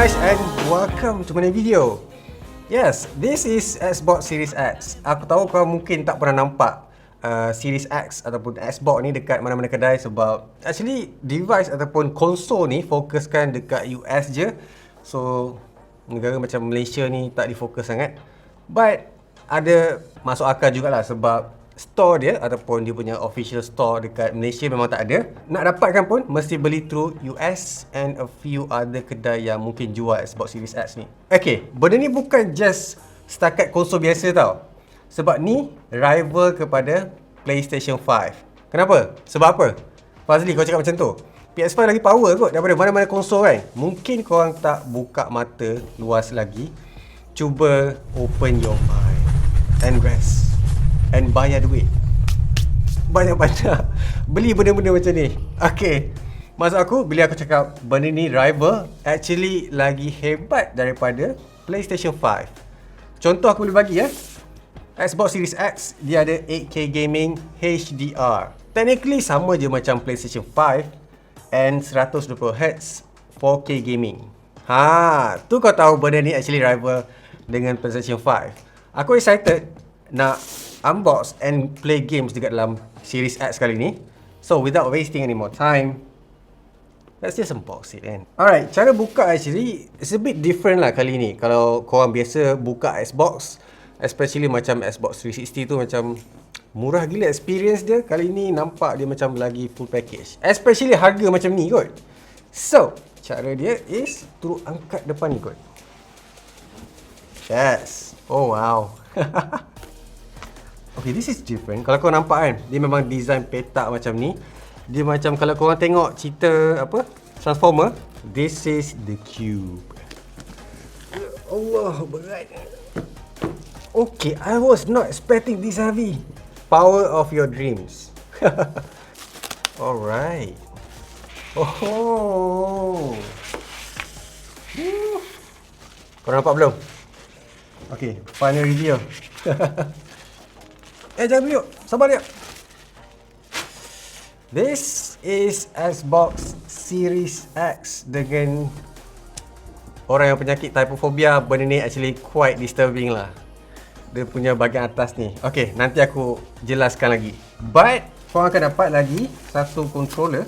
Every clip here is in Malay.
guys and welcome to my video. Yes, this is Xbox Series X. Aku tahu kau mungkin tak pernah nampak Series X ataupun Xbox ni dekat mana-mana kedai sebab actually device ataupun konsol ni fokuskan dekat US je. So negara macam Malaysia ni tak difokus sangat. But ada masuk akal jugalah sebab store dia ataupun dia punya official store dekat Malaysia memang tak ada. Nak dapatkan pun mesti beli through US and a few other kedai yang mungkin jual Xbox Series X ni. Okay, benda ni bukan just setakat konsol biasa tau. Sebab ni rival kepada PlayStation 5. Kenapa? Sebab apa? Fazli, kau cakap macam tu. PS5 lagi power kot daripada mana-mana konsol kan. Mungkin korang tak buka mata luas lagi. Cuba open your mind and rest and bayar duit banyak-banyak beli benda-benda macam ni. Okay, maksud aku bila aku cakap benda ni rival, actually lagi hebat daripada PlayStation 5. Contoh aku boleh bagi Xbox Series X dia ada 8K gaming HDR. Technically sama je macam PlayStation 5 and 120Hz 4K gaming. Tu kau tahu benda ni actually rival dengan PlayStation 5. Aku excited nak unbox and play games dekat dalam Series X kali ni. So without wasting any more time, let's just unbox it kan. Alright, cara buka actually it's a bit different lah kali ni. Kalau korang biasa buka Xbox, especially macam Xbox 360 tu macam murah gila experience dia. Kali ni nampak dia macam lagi full package, especially harga macam ni kot. So cara dia is turut angkat depan ni kot. Yes. Oh wow. Okay, this is different. Kalau kau nampak kan, dia memang design petak macam ni. Dia macam kalau korang tengok cerita apa, Transformer, this is the cube. Allah, berat. Okay, I was not expecting this heavy. Power of your dreams. Alright. Oh. Korang nampak belum? Okay, final review. Jangan beli yuk. Sabar dia. This is Xbox Series X dengan orang yang penyakit typophobia. Benda ni actually quite disturbing lah. Dia punya bahagian atas ni. Okay, nanti aku jelaskan lagi. But korang akan dapat lagi satu controller.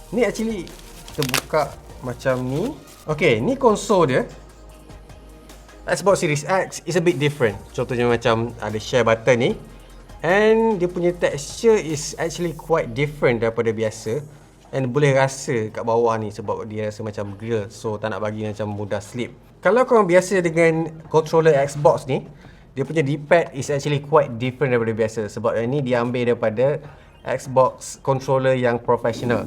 Ni actually terbuka macam ni. Okay, ni konsol dia. Xbox Series X is a bit different. Contohnya macam ada share button ni. And dia punya texture is actually quite different daripada biasa. And boleh rasa kat bawah ni sebab dia rasa macam grill. So tak nak bagi macam mudah slip. Kalau korang biasa dengan controller Xbox ni, dia punya D-pad is actually quite different daripada biasa. Sebab yang ni diambil daripada Xbox controller yang professional.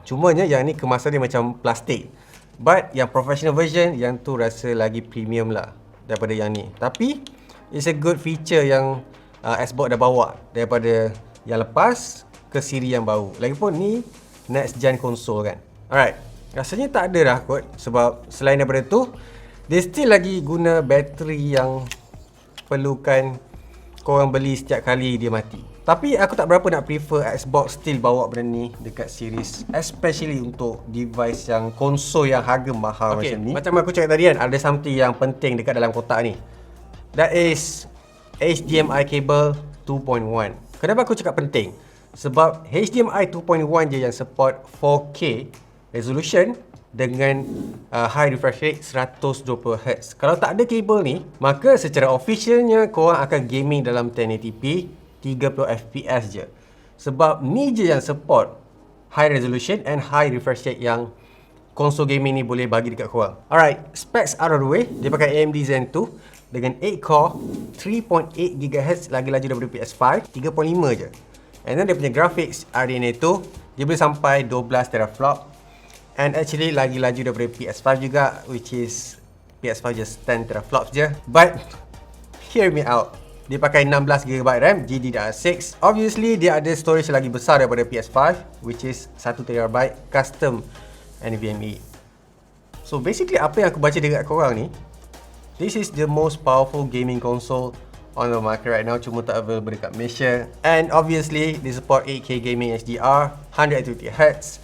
Cumanya yang ni kemasan dia macam plastik. But yang professional version, yang tu rasa lagi premium lah daripada yang ni. Tapi it's a good feature yang Xbox dah bawa daripada yang lepas ke siri yang baru. Lagipun ni next gen konsol kan. Alright, rasanya tak ada dah kot. Sebab selain daripada tu, dia still lagi guna bateri yang perlukan korang beli setiap kali dia mati. Tapi aku tak berapa nak prefer Xbox still bawa benda ni dekat series, especially untuk device yang konsol yang harga mahal macam ni. Macam aku cakap tadi kan, ada something yang penting dekat dalam kotak ni. That is HDMI cable 2.1. Kenapa aku cakap penting? Sebab HDMI 2.1 je yang support 4K resolution dengan high refresh rate 120Hz. Kalau tak ada kabel ni, maka secara officialnya korang akan gaming dalam 1080p 30fps je. Sebab ni je yang support high resolution and high refresh rate yang konsol gaming ni boleh bagi dekat korang. Alright, specs out of the way. Dia pakai AMD Zen 2 dengan 8 core, 3.8GHz, lagi laju daripada PS5, 3.5 je. And then dia punya graphics RDNA 2, dia boleh sampai 12 teraflop. And actually lagi laju daripada PS5 juga, which is PS5 just 10 teraflops je. But hear me out. Dia pakai 16GB RAM GDDR6. Obviously dia ada storage lagi besar daripada PS5, which is 1TB custom NVMe. So basically apa yang aku baca dekat korang ni, this is the most powerful gaming console on the market right now, cuma tak available dekat Malaysia. And obviously they support 8K gaming HDR, 120Hz.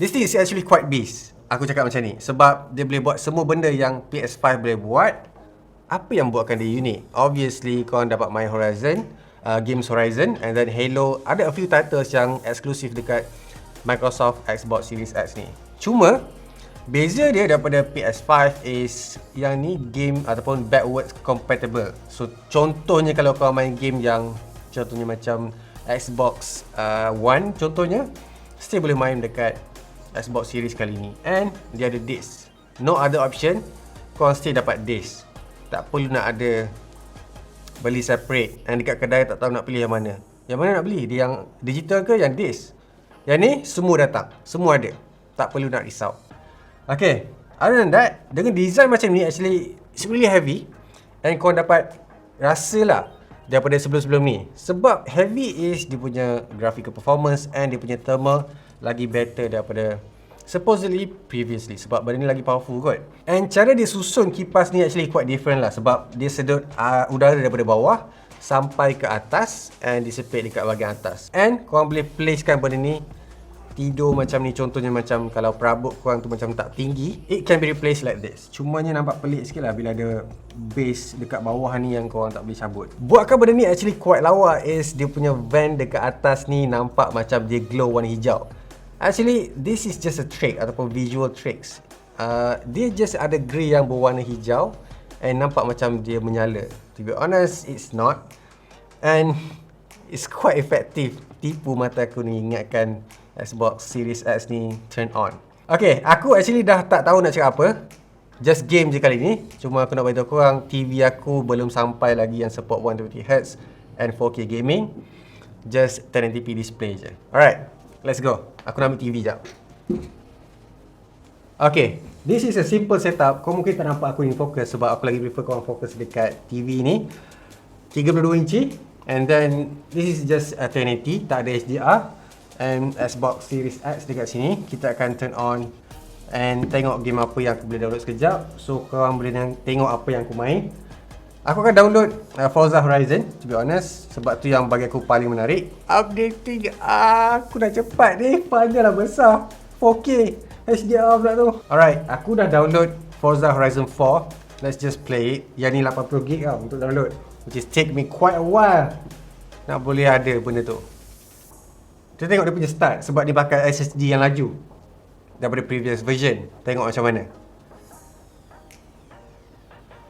This thing is actually quite beast. aku cakap macam ni? Sebab dia boleh buat semua benda yang PS5 boleh buat. Apa yang buatkan dia unik? Obviously, korang dapat main Horizon, games Horizon, and then Halo. Ada a few titles yang eksklusif dekat Microsoft Xbox Series X ni. Cuma, beza dia daripada PS5 is yang ni game ataupun backwards compatible. So, contohnya kalau korang main game yang contohnya macam Xbox One contohnya, still boleh main dekat Xbox Series kali ni. And dia ada disc. No other option, korang still dapat disc. Tak perlu nak ada beli separate. And dekat kedai tak tahu nak pilih yang mana. Yang mana nak beli? Dia yang digital ke yang disc? Yang ni semua datang. Semua ada. Tak perlu nak risau. Okay, other than that, dengan design macam ni actually it's really heavy. And korang dapat rasa lah daripada sebelum-sebelum ni. Sebab heavy is dia punya graphical performance and dia punya thermal lagi better daripada supposedly previously. Sebab benda ni lagi powerful kot. And cara dia susun kipas ni actually quite different lah. Sebab dia sedut udara daripada bawah sampai ke atas and disepit dekat bahagian atas. And korang boleh placekan benda ni tidur macam ni. Contohnya macam kalau perabot korang tu macam tak tinggi, it can be replaced like this. Cumanya nampak pelik sikit lah bila ada base dekat bawah ni yang korang tak boleh cabut. Buatkan benda ni actually quite lawa is dia punya vent dekat atas ni nampak macam dia glow warna hijau. Actually, this is just a trick ataupun visual tricks. Dia just ada grey yang berwarna hijau and nampak macam dia menyala. To be honest, it's not. And it's quite effective. Tipu mata aku ni ingatkan Xbox Series X ni turn on. Okay, aku actually dah tak tahu nak cakap apa. Just game je kali ni. Cuma aku nak beritahu korang, TV aku belum sampai lagi yang support 120Hz and 4K gaming. Just 1080p display je. Alright, let's go. Aku nak ambil TV jap. Okay, this is a simple setup. Kau mungkin tak nampak aku ni fokus sebab aku lagi prefer korang fokus dekat TV ni. 32 inci. And then, this is just a 1080, tak ada HDR. And Xbox Series X dekat sini, kita akan turn on and tengok game apa yang aku boleh download sekejap. So korang boleh tengok apa yang aku main. Aku akan download Forza Horizon, to be honest. Sebab tu yang bagi aku paling menarik. Updating aku dah cepat ni, panjang lah besar 4K HDR pula tu. Alright, aku dah download Forza Horizon 4. Let's just play it. Yang ni 80GB lah untuk download, which is take me quite a while nak boleh ada benda tu. Kita tengok dia punya start sebab dia pakai SSD yang laju daripada previous version. Tengok macam mana.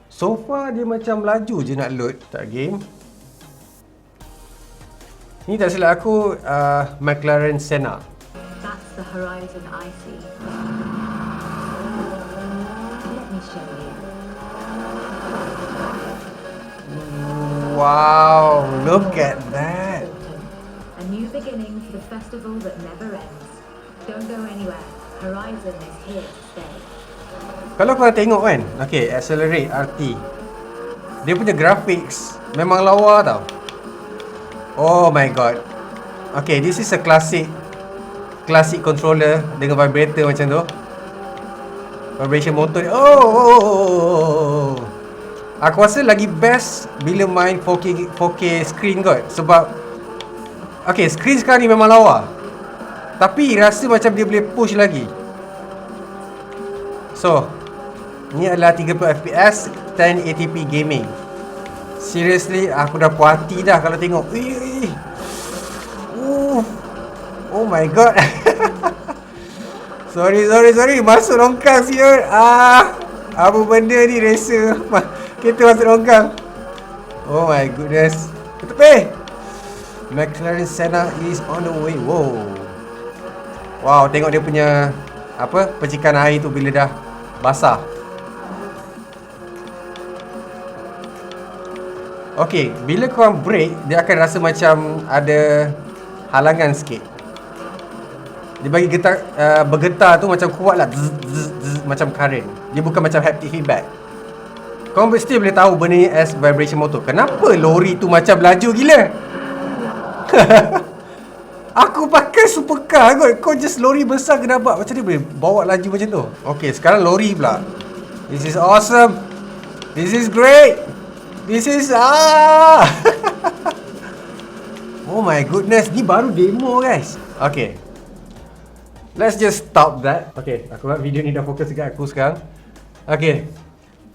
So far dia macam laju je nak load. Tak game. Ni tak silap aku McLaren Senna. That's the horizon I see. Let me show you. Wow, look at that. A new beginning for the festival that never ends. Don't go anywhere. Horizon is here to stay. Kalau korang tengok kan, okay, accelerate RT. Dia punya graphics memang lawa tau. Oh my god. Okay, this is a classic controller dengan vibrator macam tu. Vibration motor. Oh. Aku rasa lagi best bila main 4K screen kot. Sebab okay, screen sekarang ni memang lawa, tapi rasa macam dia boleh push lagi. So, ni adalah 30fps 1080p gaming. Seriously, aku dah puas hati dah kalau tengok. Oh my god. Sorry. Masuk longkang siut. Apa benda ni rasa. Kita masuk longkang. Oh my goodness. Ketepi. McLaren Senna is on the way. Wow, tengok dia punya percikan air tu bila dah basah. Okay, bila korang brake, dia akan rasa macam ada halangan sikit. Dia bagi getar, bergetar tu macam kuat lah, macam current. Dia bukan macam haptic feedback. Korang mesti boleh tahu benda ni as vibration motor. Kenapa lori tu macam laju gila? Aku pakai supercar kot. Kau just lori besar ke dapat. Macam dia boleh bawa laju macam tu. Okay, sekarang lori pula. This is awesome. This is great. This is Oh my goodness. Ni baru demo guys. Okay, let's just stop that. Okay, aku buat video ni dah fokus dekat aku sekarang. Okay,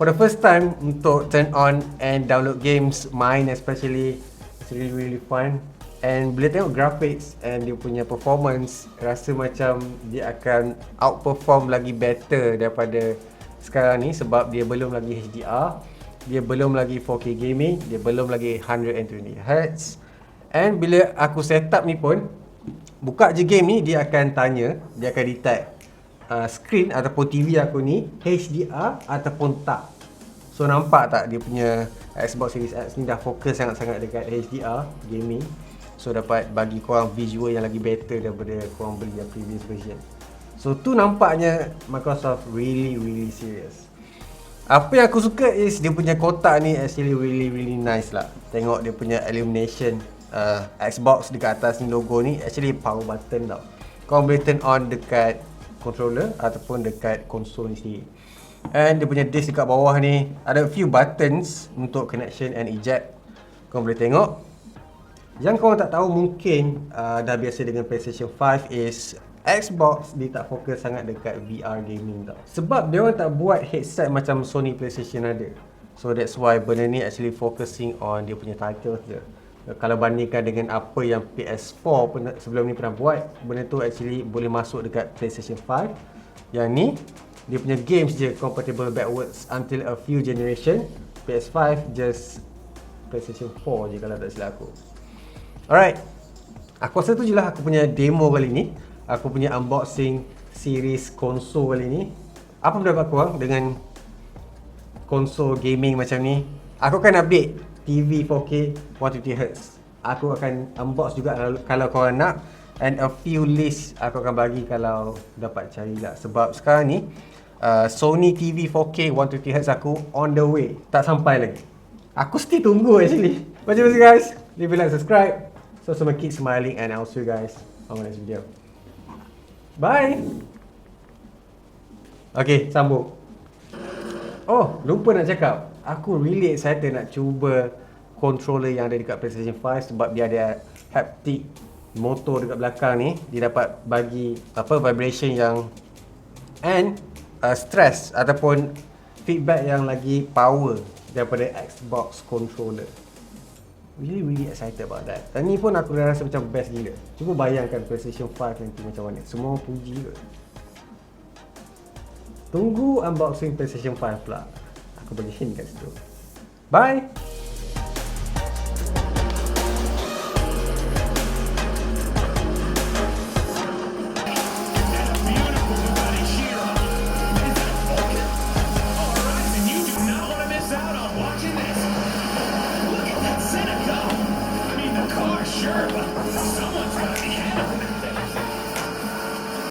for the first time untuk turn on and download games, main especially, it's really fun. And bila tengok graphics and dia punya performance, rasa macam dia akan outperform lagi better daripada sekarang ni, sebab dia belum lagi HDR, dia belum lagi 4K gaming, dia belum lagi 120Hz. And bila aku set up ni pun, buka je game ni, dia akan tanya, dia akan detect screen ataupun TV aku ni HDR ataupun tak. So nampak tak dia punya Xbox Series X ni dah fokus sangat-sangat dekat HDR gaming. So dapat bagi korang visual yang lagi better daripada korang beli yang previous version. So tu nampaknya Microsoft really serious. Apa yang aku suka is dia punya kotak ni actually really nice lah. Tengok dia punya illumination. Xbox dekat atas ni logo ni actually power button tau. Kau boleh turn on dekat controller ataupun dekat konsol ni sendiri. And dia punya disc dekat bawah ni ada few buttons untuk connection and eject. Kau boleh tengok. Yang korang tak tahu mungkin dah biasa dengan PlayStation 5 is Xbox dia tak fokus sangat dekat VR gaming tau. Sebab dia orang tak buat headset macam Sony PlayStation ada. So that's why benda ni actually focusing on dia punya titles je. Kalau bandingkan dengan apa yang PS4 sebelum ni pernah buat, benda tu actually boleh masuk dekat PlayStation 5. Yang ni, dia punya games je compatible backwards until a few generation. PS5 just PlayStation 4 je kalau tak silap aku. Alright, aku rasa tu je lah aku punya demo kali ni. Aku punya unboxing series konsol kali ni. Apa pendapat korang dengan konsol gaming macam ni? Aku akan update TV 4K 120Hz. Aku akan unbox juga kalau korang nak. And a few list aku akan bagi kalau dapat carilah. Sebab sekarang ni Sony TV 4K 120Hz aku on the way. Tak sampai lagi. Aku still tunggu actually. Macam mana guys? Leave a like, subscribe. So keep smiling and I'll see you guys on the next video. Bye. Okay, sambung. Oh, lupa nak cakap. Aku really excited nak cuba controller yang ada dekat PlayStation 5 sebab dia ada haptic motor dekat belakang ni. Dia dapat bagi vibration yang and stress ataupun feedback yang lagi power daripada Xbox controller. Really excited about that. Dan ni pun aku dah rasa macam best gila. Cuba bayangkan PlayStation 5 nanti macam mana. Semua puji ke. Tunggu unboxing PlayStation 5 pula. Aku bagi hint kat situ. Bye.